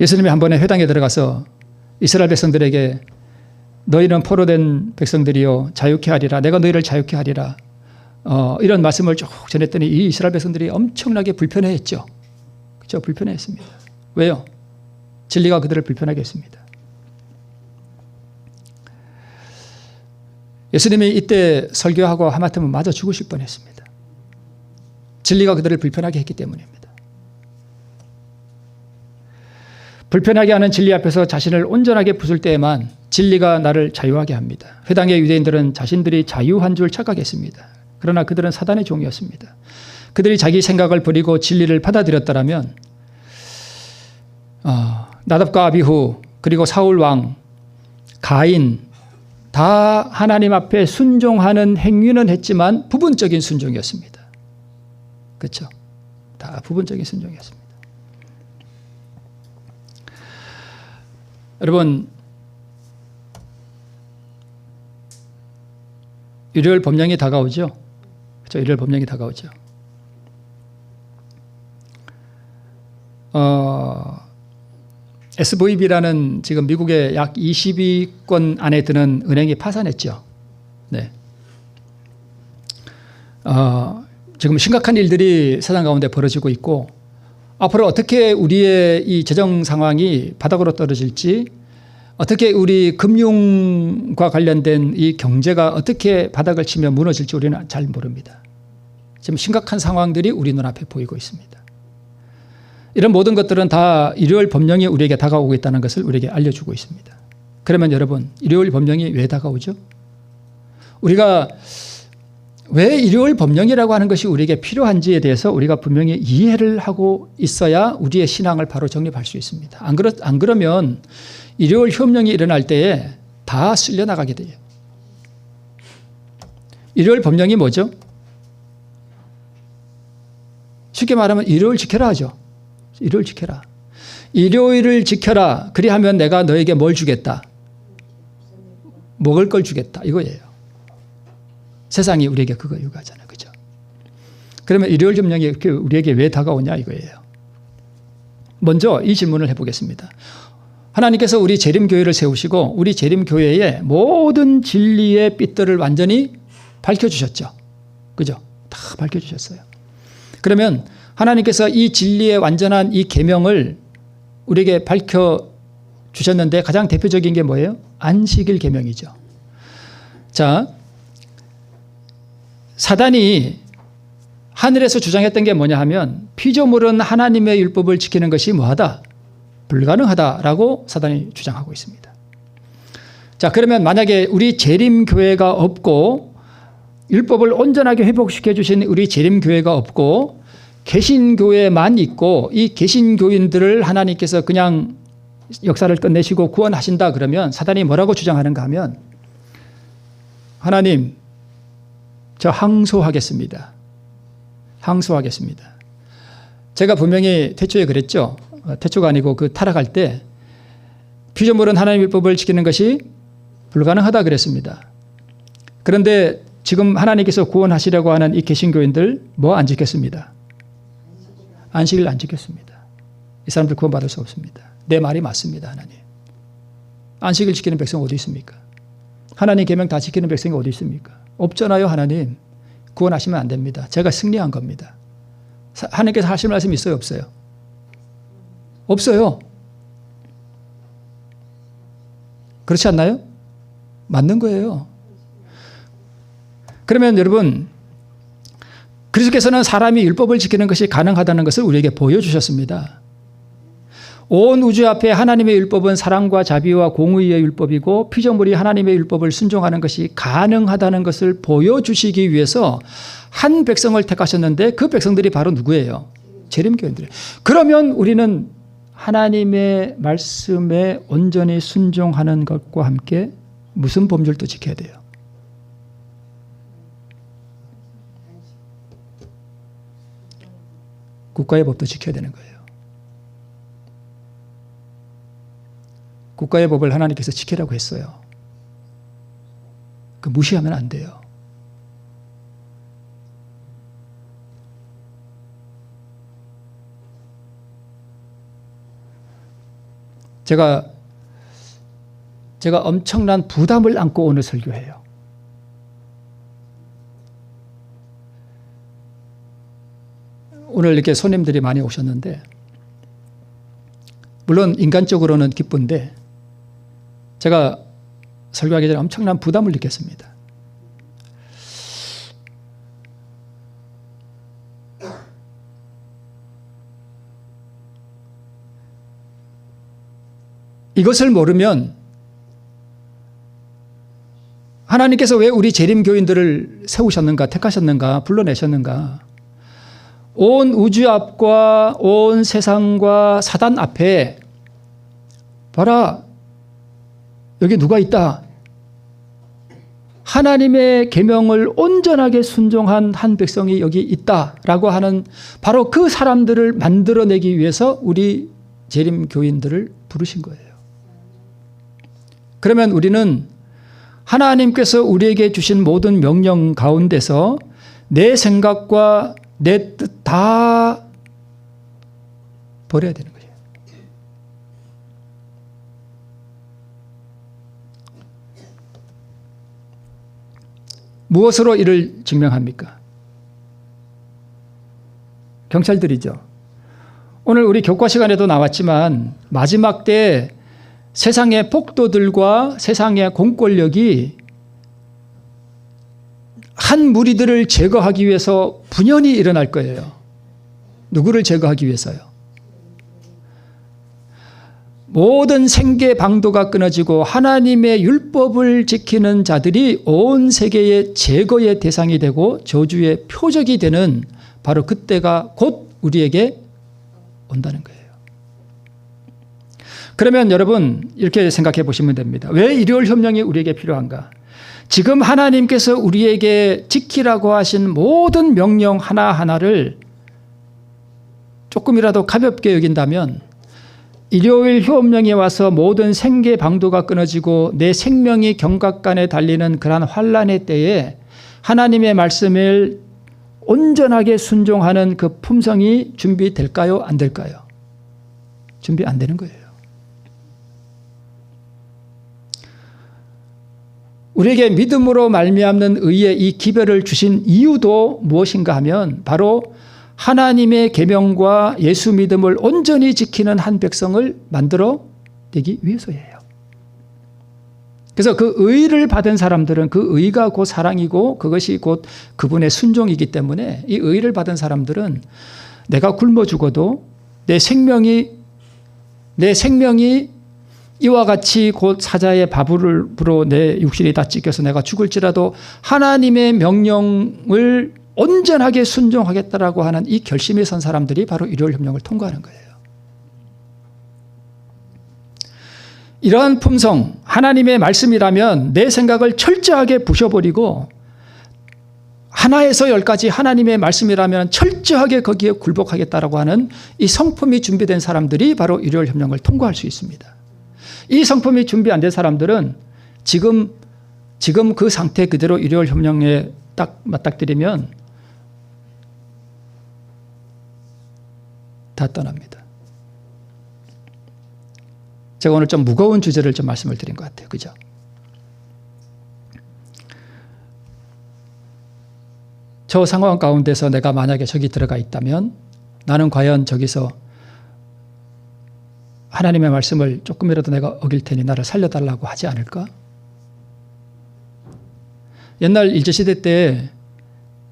예수님이 한 번에 회당에 들어가서 이스라엘 백성들에게 너희는 포로된 백성들이요 자유케 하리라. 내가 너희를 자유케 하리라. 이런 말씀을 쭉 전했더니 이 이스라엘 백성들이 엄청나게 불편해했죠. 그렇죠? 불편해했습니다. 왜요? 진리가 그들을 불편하게 했습니다. 예수님이 이때 설교하고 하마터면 맞아 죽으실 뻔했습니다. 진리가 그들을 불편하게 했기 때문입니다. 불편하게 하는 진리 앞에서 자신을 온전하게 부술 때에만 진리가 나를 자유하게 합니다. 회당의 유대인들은 자신들이 자유한 줄 착각했습니다. 그러나 그들은 사단의 종이었습니다. 그들이 자기 생각을 버리고 진리를 받아들였더라면 나답과 아비후 그리고 사울 왕, 가인 다 하나님 앞에 순종하는 행위는 했지만 부분적인 순종이었습니다. 그렇죠? 다 부분적인 순종이었습니다. 여러분, 일요일 법령이 다가오죠? 그렇죠? 일요일 법령이 다가오죠. SVB라는 지금 미국의 약 20위권 안에 드는 은행이 파산했죠. 네. 지금 심각한 일들이 세상 가운데 벌어지고 있고 앞으로 어떻게 우리의 이 재정 상황이 바닥으로 떨어질지, 어떻게 우리 금융과 관련된 이 경제가 어떻게 바닥을 치며 무너질지 우리는 잘 모릅니다. 지금 심각한 상황들이 우리 눈앞에 보이고 있습니다. 이런 모든 것들은 다 일요일 법령이 우리에게 다가오고 있다는 것을 우리에게 알려주고 있습니다. 그러면 여러분, 일요일 법령이 왜 다가오죠? 우리가 왜 일요일 법령이라고 하는 것이 우리에게 필요한지에 대해서 우리가 분명히 이해를 하고 있어야 우리의 신앙을 바로 정립할 수 있습니다. 안 그러면 일요일 협령이 일어날 때에 다 쓸려나가게 돼요. 일요일 법령이 뭐죠? 쉽게 말하면 일요일 지켜라 하죠. 일요일 지켜라. 일요일을 지켜라. 그리하면 내가 너에게 뭘 주겠다? 먹을 걸 주겠다. 이거예요. 세상이 우리에게 그거 요구하잖아요. 그죠? 그러면 일요일 법령이 우리에게 왜 다가오냐 이거예요. 먼저 이 질문을 해보겠습니다. 하나님께서 우리 재림교회를 세우시고 우리 재림교회의 모든 진리의 삐뚤을 완전히 밝혀주셨죠. 그죠? 다 밝혀주셨어요. 그러면 하나님께서 이 진리의 완전한 이 계명을 우리에게 밝혀주셨는데 가장 대표적인 게 뭐예요? 안식일 계명이죠. 자, 사단이 하늘에서 주장했던 게 뭐냐 하면 피조물은 하나님의 율법을 지키는 것이 뭐하다? 불가능하다라고 사단이 주장하고 있습니다. 자, 그러면 만약에 우리 재림교회가 없고 율법을 온전하게 회복시켜 주신 우리 재림교회가 없고 개신교회만 있고 이 개신교인들을 하나님께서 그냥 역사를 끝내시고 구원하신다 그러면 사단이 뭐라고 주장하는가 하면 하나님, 저 항소하겠습니다. 항소하겠습니다. 제가 분명히 태초에 그랬죠. 태초가 아니고 그 타락할 때 피조물은 하나님의 율법을 지키는 것이 불가능하다 그랬습니다. 그런데 지금 하나님께서 구원하시려고 하는 이 개신교인들 뭐 안 지켰습니다. 안식일 안 지켰습니다. 이 사람들 구원받을 수 없습니다. 내 말이 맞습니다. 하나님. 안식일 지키는 백성 어디 있습니까? 하나님 계명 다 지키는 백성이 어디 있습니까? 없잖아요. 하나님. 구원하시면 안 됩니다. 제가 승리한 겁니다. 하나님께서 하실 말씀 있어요? 없어요? 없어요. 그렇지 않나요? 맞는 거예요. 그러면 여러분, 그리스도께서는 사람이 율법을 지키는 것이 가능하다는 것을 우리에게 보여주셨습니다. 온 우주 앞에 하나님의 율법은 사랑과 자비와 공의의 율법이고 피조물이 하나님의 율법을 순종하는 것이 가능하다는 것을 보여주시기 위해서 한 백성을 택하셨는데 그 백성들이 바로 누구예요? 재림교인들이에요. 그러면 우리는 하나님의 말씀에 온전히 순종하는 것과 함께 무슨 법률도 지켜야 돼요? 국가의 법도 지켜야 되는 거예요. 국가의 법을 하나님께서 지키라고 했어요. 그 무시하면 안 돼요. 제가 엄청난 부담을 안고 오늘 설교해요. 오늘 이렇게 손님들이 많이 오셨는데 물론 인간적으로는 기쁜데 제가 설교하기 전에 엄청난 부담을 느꼈습니다. 이것을 모르면 하나님께서 왜 우리 재림교인들을 세우셨는가, 택하셨는가, 불러내셨는가? 온 우주 앞과 온 세상과 사단 앞에 봐라, 여기 누가 있다. 하나님의 계명을 온전하게 순종한 한 백성이 여기 있다라고 하는 바로 그 사람들을 만들어내기 위해서 우리 재림교인들을 부르신 거예요. 그러면 우리는 하나님께서 우리에게 주신 모든 명령 가운데서 내 생각과 내 뜻 다 버려야 되는 거예요. 무엇으로 이를 증명합니까? 경찰들이죠. 오늘 우리 교과 시간에도 나왔지만 마지막 때 세상의 폭도들과 세상의 공권력이 한 무리들을 제거하기 위해서 분연히 일어날 거예요. 누구를 제거하기 위해서요? 모든 생계 방도가 끊어지고 하나님의 율법을 지키는 자들이 온 세계의 제거의 대상이 되고 저주의 표적이 되는 바로 그때가 곧 우리에게 온다는 거예요. 그러면 여러분 이렇게 생각해 보시면 됩니다. 왜 일요일 협령이 우리에게 필요한가? 지금 하나님께서 우리에게 지키라고 하신 모든 명령 하나하나를 조금이라도 가볍게 여긴다면 일요일 휴업령이 와서 모든 생계 방도가 끊어지고 내 생명이 경각간에 달리는 그러한 환난의 때에 하나님의 말씀을 온전하게 순종하는 그 품성이 준비될까요? 안 될까요? 준비 안 되는 거예요. 우리에게 믿음으로 말미암는 의의 이 기별을 주신 이유도 무엇인가 하면 바로 하나님의 계명과 예수 믿음을 온전히 지키는 한 백성을 만들어 내기 위해서예요. 그래서 그 의를 받은 사람들은 그 의가 곧 사랑이고 그것이 곧 그분의 순종이기 때문에 이 의를 받은 사람들은 내가 굶어 죽어도 내 생명이 이와 같이 곧 사자의 밥으로 내 육신이 다 찢겨서 내가 죽을지라도 하나님의 명령을 온전하게 순종하겠다라고 하는 이 결심에 선 사람들이 바로 일요일 협령을 통과하는 거예요. 이러한 품성, 하나님의 말씀이라면 내 생각을 철저하게 부셔버리고 하나에서 열까지 하나님의 말씀이라면 철저하게 거기에 굴복하겠다라고 하는 이 성품이 준비된 사람들이 바로 일요일 협령을 통과할 수 있습니다. 이 성품이 준비 안 된 사람들은 지금 그 상태 그대로 일요일 협령에 딱 맞닥뜨리면 다 떠납니다. 제가 오늘 좀 무거운 주제를 좀 말씀을 드린 것 같아요. 그죠? 저 상황 가운데서 내가 만약에 저기 들어가 있다면 나는 과연 저기서 하나님의 말씀을 조금이라도 내가 어길 테니 나를 살려달라고 하지 않을까? 옛날 일제시대 때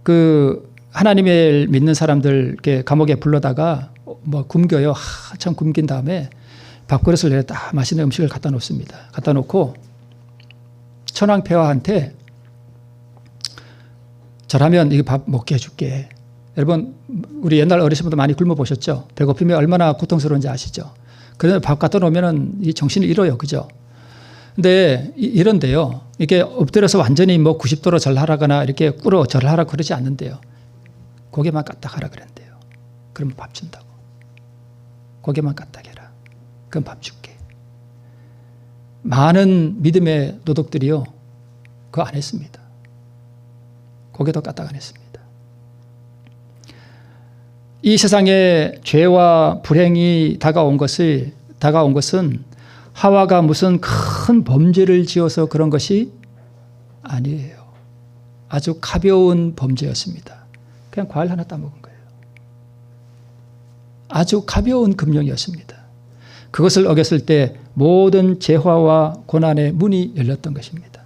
그 하나님을 믿는 사람들 이렇게 감옥에 불러다가 뭐 굶겨요. 한참 굶긴 다음에 밥그릇을 내다 맛있는 음식을 갖다 놓습니다. 갖다 놓고 천황폐하한테 저라면 이거 밥 먹게 해줄게. 여러분 우리 옛날 어르신 분들 많이 굶어 보셨죠? 배고프면 얼마나 고통스러운지 아시죠? 그래서 밥 갖다 놓으면 이 정신을 잃어요. 그죠? 근데 이런데요. 이게 엎드려서 완전히 뭐 90도로 절하라거나 이렇게 꿇어 절하라 그러지 않는데요. 고개만 까딱하라 그랬대요. 그러면 밥 준다고. 고개만 까딱해라. 그럼 밥 줄게. 많은 믿음의 노독들이요. 그거 안 했습니다. 고개도 까딱 안 했습니다. 이 세상에 죄와 불행이 다가온 것은 하와가 무슨 큰 범죄를 지어서 그런 것이 아니에요. 아주 가벼운 범죄였습니다. 그냥 과일 하나 따먹은 거예요. 아주 가벼운 금령이었습니다. 그것을 어겼을 때 모든 재화와 고난의 문이 열렸던 것입니다.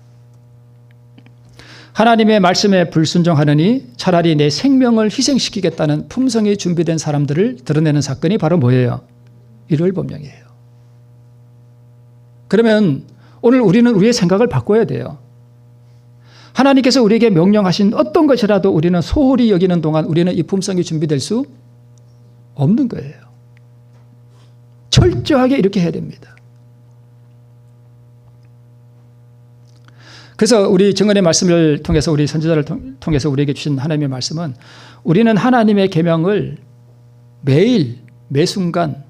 하나님의 말씀에 불순종하느니 차라리 내 생명을 희생시키겠다는 품성이 준비된 사람들을 드러내는 사건이 바로 뭐예요? 일요일 법령이에요. 그러면 오늘 우리는 우리의 생각을 바꿔야 돼요. 하나님께서 우리에게 명령하신 어떤 것이라도 우리는 소홀히 여기는 동안 우리는 이 품성이 준비될 수 없는 거예요. 철저하게 이렇게 해야 됩니다. 그래서 우리 증언의 말씀을 통해서 우리 선지자를 통해서 우리에게 주신 하나님의 말씀은 우리는 하나님의 계명을 매일 매 순간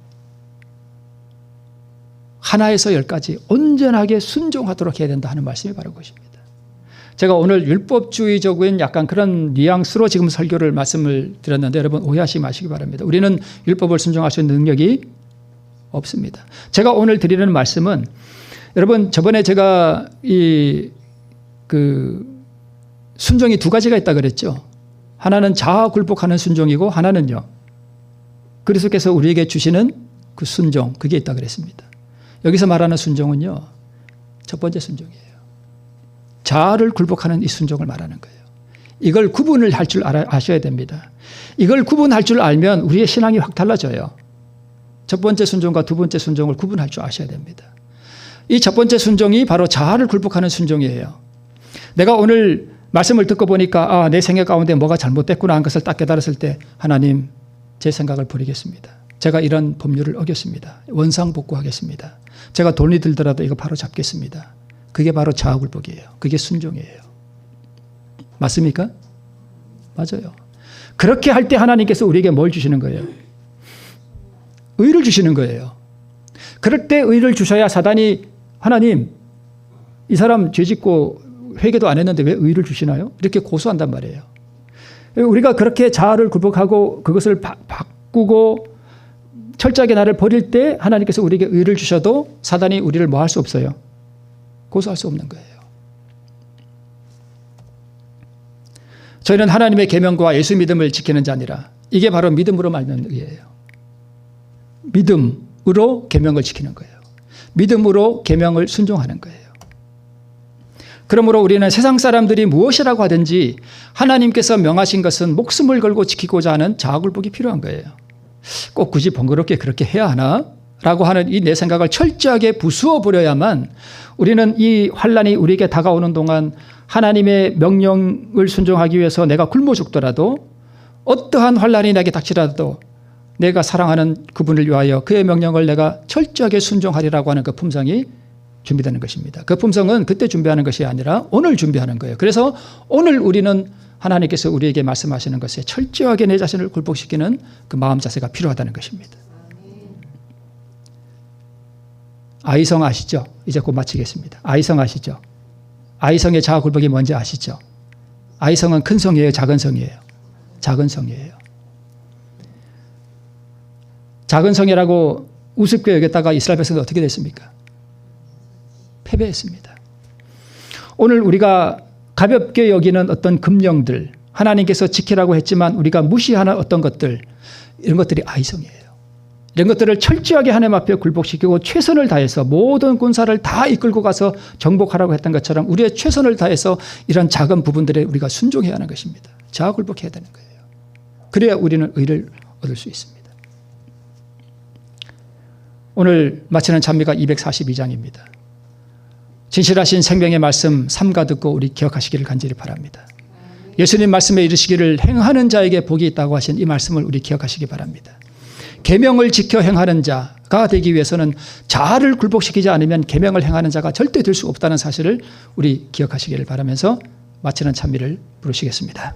하나에서 열까지 온전하게 순종하도록 해야 된다 하는 말씀이 바로 그것입니다. 제가 오늘 율법주의적인 약간 그런 뉘앙스로 지금 설교를 말씀을 드렸는데 여러분 오해하지 마시기 바랍니다. 우리는 율법을 순종할 수 있는 능력이 없습니다. 제가 오늘 드리는 말씀은 여러분 저번에 제가 순종이 두 가지가 있다 그랬죠. 하나는 자아 굴복하는 순종이고 하나는요. 그리스도께서 우리에게 주시는 그 순종 그게 있다 그랬습니다. 여기서 말하는 순종은요. 첫 번째 순종이에요. 자아를 굴복하는 이 순종을 말하는 거예요. 이걸 구분을 할 줄 아셔야 됩니다. 이걸 구분할 줄 알면 우리의 신앙이 확 달라져요. 첫 번째 순종과 두 번째 순종을 구분할 줄 아셔야 됩니다. 이 첫 번째 순종이 바로 자아를 굴복하는 순종이에요. 내가 오늘 말씀을 듣고 보니까 내 생각 가운데 뭐가 잘못됐구나 하는 것을 딱 깨달았을 때 하나님 제 생각을 버리겠습니다. 제가 이런 법률을 어겼습니다. 원상복구하겠습니다. 제가 돈이 들더라도 이거 바로 잡겠습니다. 그게 바로 자아굴복이에요. 그게 순종이에요. 맞습니까? 맞아요. 그렇게 할 때 하나님께서 우리에게 뭘 주시는 거예요? 의를 주시는 거예요. 그럴 때 의를 주셔야 사단이 하나님 이 사람 죄짓고 회개도 안 했는데 왜 의를 주시나요? 이렇게 고소한단 말이에요. 우리가 그렇게 자아를 굴복하고 그것을 바꾸고 철저하게 나를 버릴 때 하나님께서 우리에게 의를 주셔도 사단이 우리를 뭐 할 수 없어요? 고소할 수 없는 거예요. 저희는 하나님의 계명과 예수 믿음을 지키는 자니라. 이게 바로 믿음으로 말하는 의예요. 믿음으로 계명을 지키는 거예요. 믿음으로 계명을 순종하는 거예요. 그러므로 우리는 세상 사람들이 무엇이라고 하든지 하나님께서 명하신 것은 목숨을 걸고 지키고자 하는 자아굴복이 필요한 거예요. 꼭 굳이 번거롭게 그렇게 해야 하나? 라고 하는 이 내 생각을 철저하게 부수어 버려야만 우리는 이 환란이 우리에게 다가오는 동안 하나님의 명령을 순종하기 위해서 내가 굶어 죽더라도 어떠한 환란이 내게 닥치더라도 내가 사랑하는 그분을 위하여 그의 명령을 내가 철저하게 순종하리라고 하는 그 품성이 준비되는 것입니다. 그 품성은 그때 준비하는 것이 아니라 오늘 준비하는 거예요. 그래서 오늘 우리는 하나님께서 우리에게 말씀하시는 것에 철저하게 내 자신을 굴복시키는 그 마음 자세가 필요하다는 것입니다. 아이성 아시죠? 이제 곧 마치겠습니다. 아이성 아시죠? 아이성의 자아 굴복이 뭔지 아시죠? 아이성은 큰 성이에요? 작은 성이에요? 작은 성이에요. 작은 성이라고 우습게 여겼다가 이스라엘 백성은 어떻게 됐습니까? 패배했습니다. 오늘 우리가 가볍게 여기는 어떤 금령들, 하나님께서 지키라고 했지만 우리가 무시하는 어떤 것들, 이런 것들이 아이성이에요. 이런 것들을 철저하게 하나님 앞에 굴복시키고 최선을 다해서 모든 군사를 다 이끌고 가서 정복하라고 했던 것처럼 우리의 최선을 다해서 이런 작은 부분들에 우리가 순종해야 하는 것입니다. 자아 굴복해야 되는 거예요. 그래야 우리는 의를 얻을 수 있습니다. 오늘 마치는 찬미가 242장입니다. 진실하신 생명의 말씀 삼가 듣고 우리 기억하시기를 간절히 바랍니다. 예수님 말씀에 이르시기를 행하는 자에게 복이 있다고 하신 이 말씀을 우리 기억하시기 바랍니다. 계명을 지켜 행하는 자가 되기 위해서는 자아를 굴복시키지 않으면 계명을 행하는 자가 절대 될 수 없다는 사실을 우리 기억하시기를 바라면서 마치는 찬미를 부르시겠습니다.